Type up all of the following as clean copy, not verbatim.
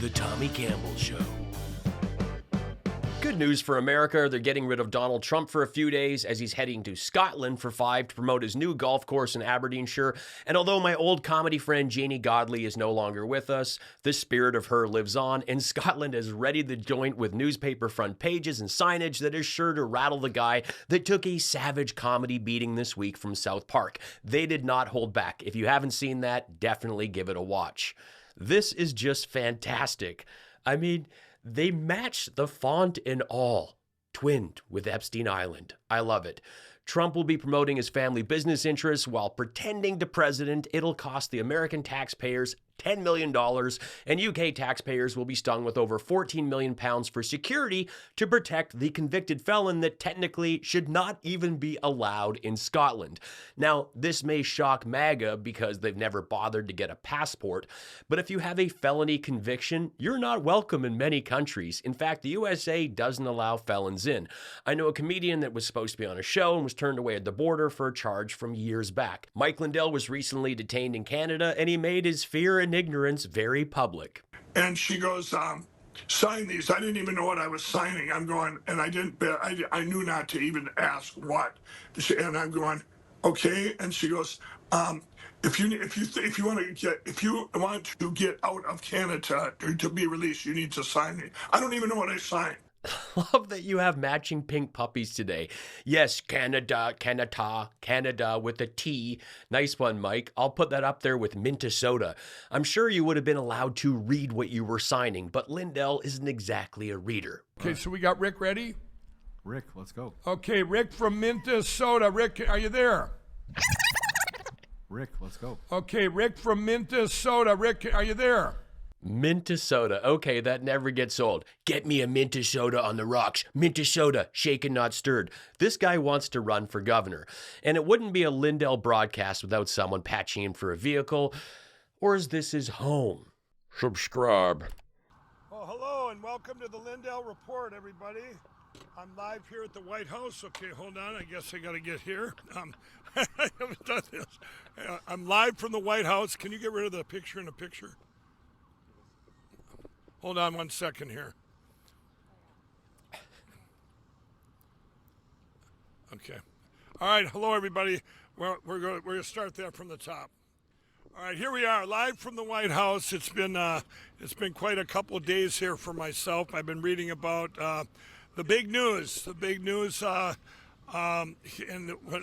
The Tommy Campbell Show. Good news for America. They're getting rid of Donald Trump for a few days as he's heading to Scotland for 5 to promote his new golf course in Aberdeenshire. And although my old comedy friend Janie Godley is no longer with us, the spirit of her lives on, and Scotland has readied the joint with newspaper front pages and signage that is sure to rattle the guy that took a savage comedy beating this week from South Park. They did not hold back. If you haven't seen that, definitely give it a watch. This is just fantastic. I mean, they match the font and all, twinned with Epstein Island. I love it. Trump will be promoting his family business interests while pretending to president. It'll cost the American taxpayers $10 million, and UK taxpayers will be stung with over £14 million for security to protect the convicted felon that technically should not even be allowed in Scotland. Now, this may shock MAGA because they've never bothered to get a passport, but if you have a felony conviction, you're not welcome in many countries. In fact, the USA doesn't allow felons in. I know a comedian that was supposed to be on a show and was turned away at the border for a charge from years back. Mike Lindell was recently detained in Canada, and he made his fear and ignorance very public. And she goes, sign these. I didn't even know what I was signing. I'm going, and I knew not to even ask what. And I'm going, okay. And she goes, if you want to get out of Canada or to be released, you need to sign it. I don't even know what I signed. Love that you have matching pink puppies today. Yes, Canada with a T. Nice one, Mike. I'll put that up there with Minnesota. I'm sure you would have been allowed to read what you were signing, but Lindell isn't exactly a reader. Okay, so we got Rick ready? Rick, let's go. Okay, Rick from Minnesota. Rick, are you there? Rick, let's go. Okay, Rick from Minnesota. Rick, are you there? Minnesota. Okay, that never gets old. Get me a Minnesota on the rocks. Minnesota, shaken not stirred. This guy wants to run for governor. And it wouldn't be a Lindell broadcast without someone patching him for a vehicle. Or is this his home? Subscribe. Oh, hello, and welcome to the Lindell Report, everybody. I'm live here at the White House. Okay, hold on. I guess I got to get here. I haven't done this. I'm live from the White House. Can you get rid of the picture in the picture? Hold on 1 second here. Okay. All right. Hello, everybody. We're going to start that from the top. All right. Here we are, live from the White House. It's been quite a couple of days here for myself. I've been reading about the big news. And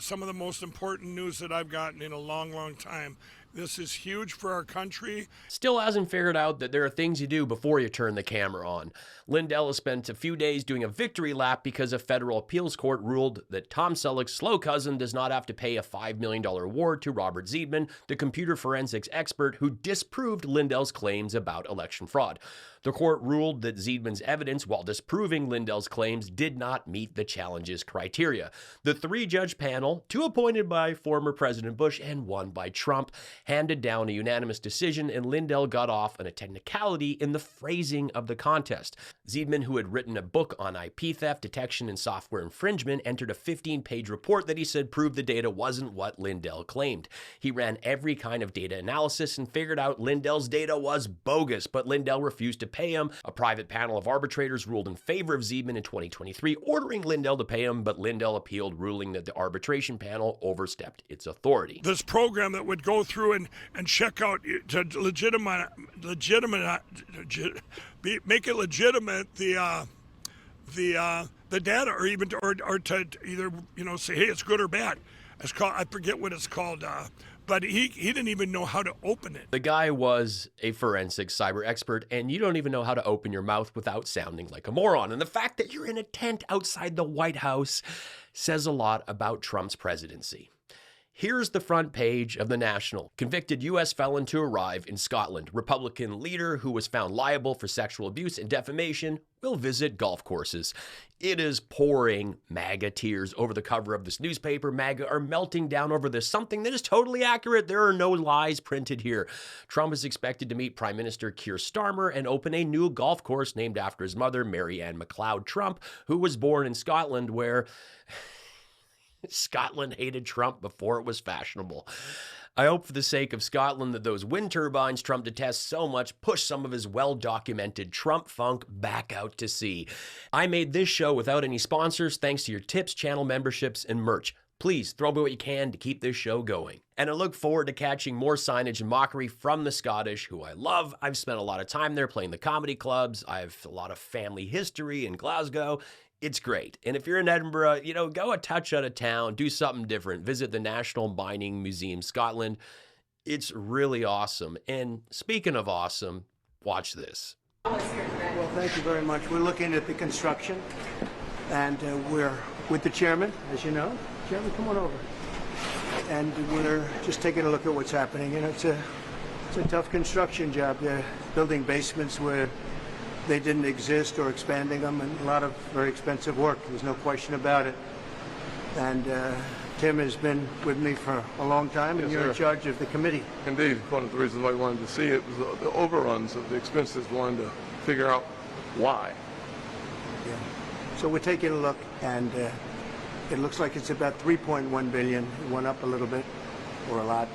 some of the most important news that I've gotten in a long, long time. This is huge for our country. Still hasn't figured out that there are things you do before you turn the camera on. Lindell has spent a few days doing a victory lap because a federal appeals court ruled that Tom Selleck's slow cousin does not have to pay a $5 million award to Robert Zeidman, the computer forensics expert who disproved Lindell's claims about election fraud. The court ruled that Zeidman's evidence, while disproving Lindell's claims, did not meet the challenge's criteria. The 3-judge panel, 2 appointed by former President Bush and 1 by Trump, handed down a unanimous decision, and Lindell got off on a technicality in the phrasing of the contest. Zeidman, who had written a book on IP theft, detection, and software infringement, entered a 15-page report that he said proved the data wasn't what Lindell claimed. He ran every kind of data analysis and figured out Lindell's data was bogus, but Lindell refused to pay him. A private panel of arbitrators ruled in favor of Zeidman in 2023, ordering Lindell to pay him, but Lindell appealed, ruling that the arbitration panel overstepped its authority. This program that would go through and check out to make it legitimate the data, or even to either say, hey, it's good or bad. It's called, I forget what it's called. But he didn't even know how to open it. The guy was a forensic cyber expert, and you don't even know how to open your mouth without sounding like a moron. And the fact that you're in a tent outside the White House says a lot about Trump's presidency. Here's the front page of The National. Convicted U.S. felon to arrive in Scotland. Republican leader who was found liable for sexual abuse and defamation will visit golf courses. It is pouring MAGA tears over the cover of this newspaper. MAGA are melting down over this, something that is totally accurate. There are no lies printed here. Trump is expected to meet Prime Minister Keir Starmer and open a new golf course named after his mother, Mary Ann MacLeod Trump, who was born in Scotland, where Scotland hated Trump before it was fashionable. I hope for the sake of Scotland that those wind turbines Trump detests so much push some of his well-documented Trump funk back out to sea. I made this show without any sponsors thanks to your tips, channel memberships, and merch. Please throw me what you can to keep this show going. And I look forward to catching more signage and mockery from the Scottish, who I love. I've spent a lot of time there playing the comedy clubs. I have a lot of family history in Glasgow. It's great. And if you're in Edinburgh, go a touch out of town, do something different. Visit the National Mining Museum Scotland. It's really awesome. And speaking of awesome, watch this. Well, thank you very much. We're looking at the construction, and we're with the chairman, as you know. Chairman, come on over. And we're just taking a look at what's happening. It's a tough construction job. They're building basements where they didn't exist or expanding them, and a lot of very expensive work. There's no question about it. And Tim has been with me for a long time, and you're in charge of the committee. Indeed. One of the reasons why we wanted to see it was the overruns of the expenses. We wanted to figure out why. Yeah. So we're taking a look, and it looks like it's about 3.1 billion. It went up a little bit, or a lot.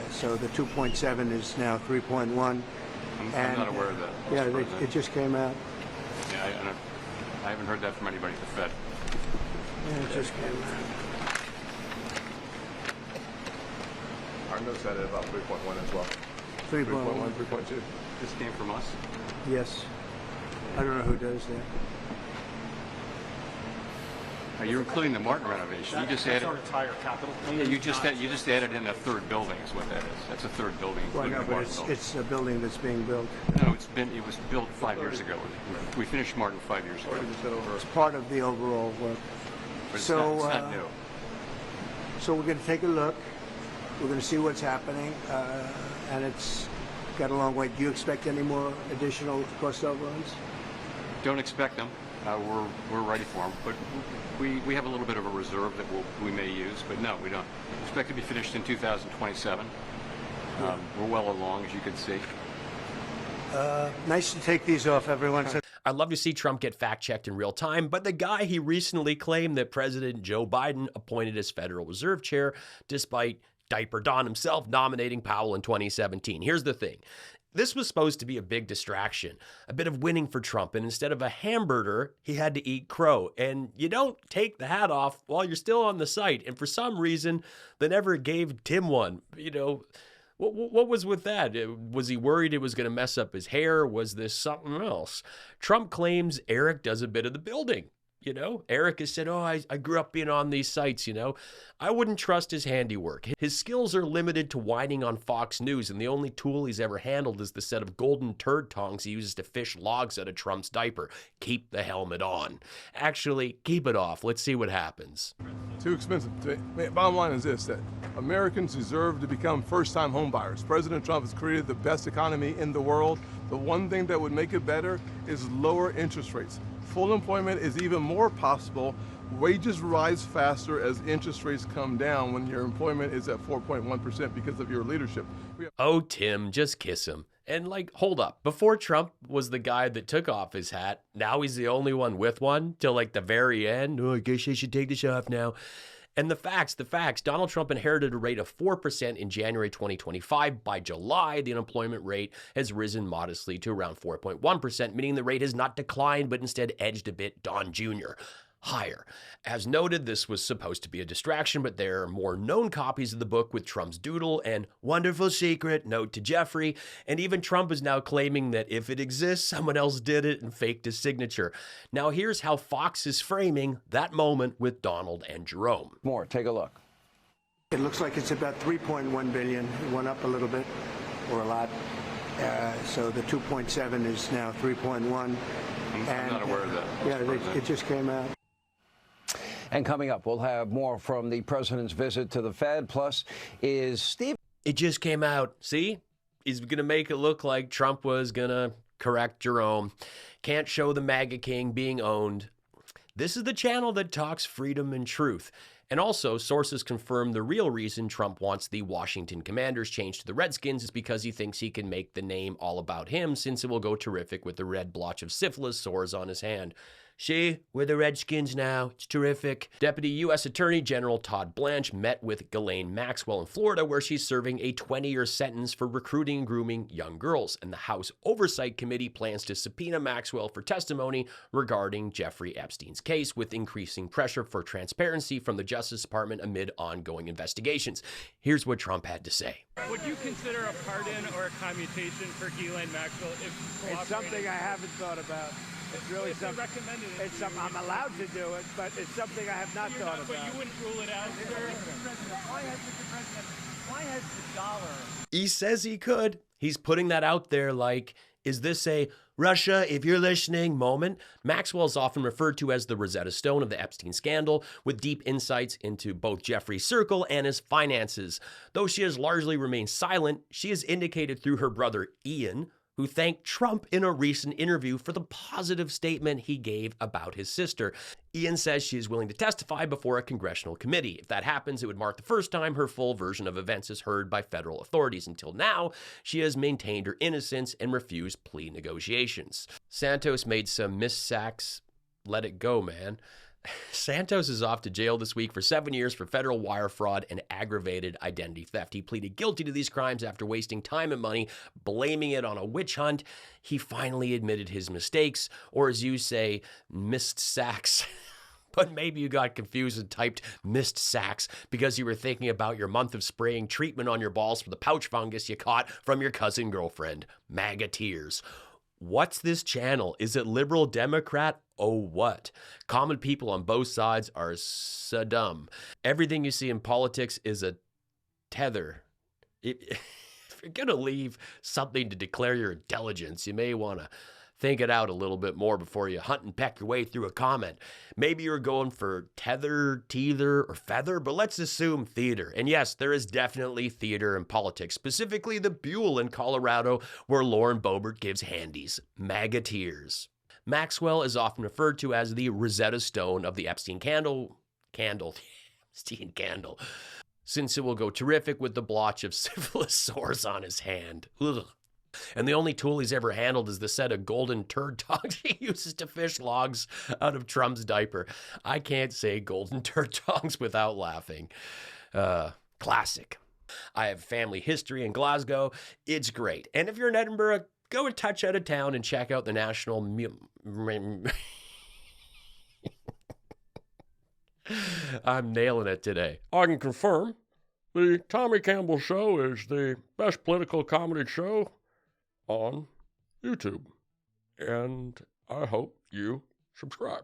So the 2.7 is now 3.1. I'm not aware of that. Yeah, it just came out. Yeah, I haven't heard that from anybody at the Fed. Yeah, it just came out. Our notes had it about 3.1 as well. 3.1. 3.2. This came from us? Yes. I don't know who does that. You're including the Martin renovation. You just added. Our entire capital. Yeah, you just added in a third building. Is what that is. That's a third building. Well, including no, the but Martin building. it's a building that's being built. No, it was built 5 years ago. We finished Martin 5 years ago. It's part of the overall work. But it's not new. So we're going to take a look. We're going to see what's happening, and it's got a long way. Do you expect any more additional cost overruns? Don't expect them. We're ready for them, but we have a little bit of a reserve that we may use, but no, we don't. Expect to be finished in 2027. We're well along, as you can see. Nice to take these off, everyone. I'd love to see Trump get fact-checked in real time, but the guy he recently claimed that President Joe Biden appointed as Federal Reserve Chair, despite Diaper Don himself nominating Powell in 2017. Here's the thing. This was supposed to be a big distraction, a bit of winning for Trump, and instead of a hamburger, he had to eat crow. And you don't take the hat off while you're still on the site, and for some reason, they never gave Tim one. What was with that? Was he worried it was going to mess up his hair? Was this something else? Trump claims Eric does a bit of the building. Eric has said, I grew up being on these sites, I wouldn't trust his handiwork. His skills are limited to whining on Fox News, and the only tool he's ever handled is the set of golden turd tongs he uses to fish logs out of Trump's diaper. Keep the helmet on. Actually, keep it off. Let's see what happens. Too expensive. Bottom line is this, that Americans deserve to become first-time home buyers. President Trump has created the best economy in the world. The one thing that would make it better is lower interest rates. Full employment is even more possible. Wages rise faster as interest rates come down when your employment is at 4.1% because of your leadership. Oh, Tim, just kiss him. And hold up. Before Trump was the guy that took off his hat, now he's the only one with one till the very end. I guess I should take this off now. And the facts, Donald Trump inherited a rate of 4% in January 2025. By July, the unemployment rate has risen modestly to around 4.1%, meaning the rate has not declined, but instead edged a bit Don Jr. higher. As noted, this was supposed to be a distraction, but there are more known copies of the book with Trump's doodle and wonderful secret note to Jeffrey, and even Trump is now claiming that if it exists, someone else did it and faked his signature. Now here's how Fox is framing that moment with Donald and Jerome. More, take a look. It looks like it's about 3.1 billion. It went up a little bit, or a lot. So the 2.7 is now 3.1. I'm not aware of that. Yeah, it just came out. And coming up, we'll have more from the president's visit to the Fed. Plus, is Steve... It just came out. See? He's going to make it look like Trump was going to correct Jerome. Can't show the MAGA king being owned. This is the channel that talks freedom and truth. And also, sources confirm the real reason Trump wants the Washington Commanders changed to the Redskins is because he thinks he can make the name all about him, since it will go terrific with the red blotch of syphilis sores on his hand. See, we're the Redskins now. It's terrific. Deputy U.S. Attorney General Todd Blanche met with Ghislaine Maxwell in Florida, where she's serving a 20-year sentence for recruiting and grooming young girls. And the House Oversight Committee plans to subpoena Maxwell for testimony regarding Jeffrey Epstein's case, with increasing pressure for transparency from the Justice Department amid ongoing investigations. Here's what Trump had to say. Would you consider a pardon or a commutation for Ghislaine Maxwell if It's something I haven't thought about. It's really something. It's something I'm allowed to do it, but it's something I have not thought about. But you wouldn't rule it out, sir? Why has the dollar? He says he could. He's putting that out there like, is this a Russia, if you're listening moment? Maxwell is often referred to as the Rosetta Stone of the Epstein scandal, with deep insights into both Jeffrey's circle and his finances. Though she has largely remained silent, she has indicated through her brother Ian, who thanked Trump in a recent interview for the positive statement he gave about his sister. Ian says she is willing to testify before a congressional committee. If that happens, it would mark the first time her full version of events is heard by federal authorities. Until now, she has maintained her innocence and refused plea negotiations. Santos made some Miss Sachs, let it go, man. Santos is off to jail this week for 7 years for federal wire fraud and aggravated identity theft. He pleaded guilty to these crimes after wasting time and money, blaming it on a witch hunt. He finally admitted his mistakes, or as you say, missed sacks. But maybe you got confused and typed missed sacks because you were thinking about your month of spraying treatment on your balls for the pouch fungus you caught from your cousin girlfriend. MAGA tears. What's this channel? Is it liberal Democrat? Oh, what? Common people on both sides are so dumb. Everything you see in politics is a tether. If you're going to leave something to declare your intelligence, you may want to think it out a little bit more before you hunt and peck your way through a comment. Maybe you're going for tether, teether, or feather, but let's assume theater. And yes, there is definitely theater in politics, specifically the Buell in Colorado, where Lauren Boebert gives handies. MAGA tears. Maxwell is often referred to as the Rosetta Stone of the Epstein Epstein candle, since it will go terrific with the blotch of syphilis sores on his hand. Ugh. And the only tool he's ever handled is the set of golden turd tongs he uses to fish logs out of Trump's diaper. I can't say golden turd tongs without laughing. Classic. I have family history in Glasgow. It's great. And if you're in Edinburgh, go a touch out of town and check out the National I'm nailing it today. I can confirm the Tommy Campbell Show is the best political comedy show on YouTube, and I hope you subscribe.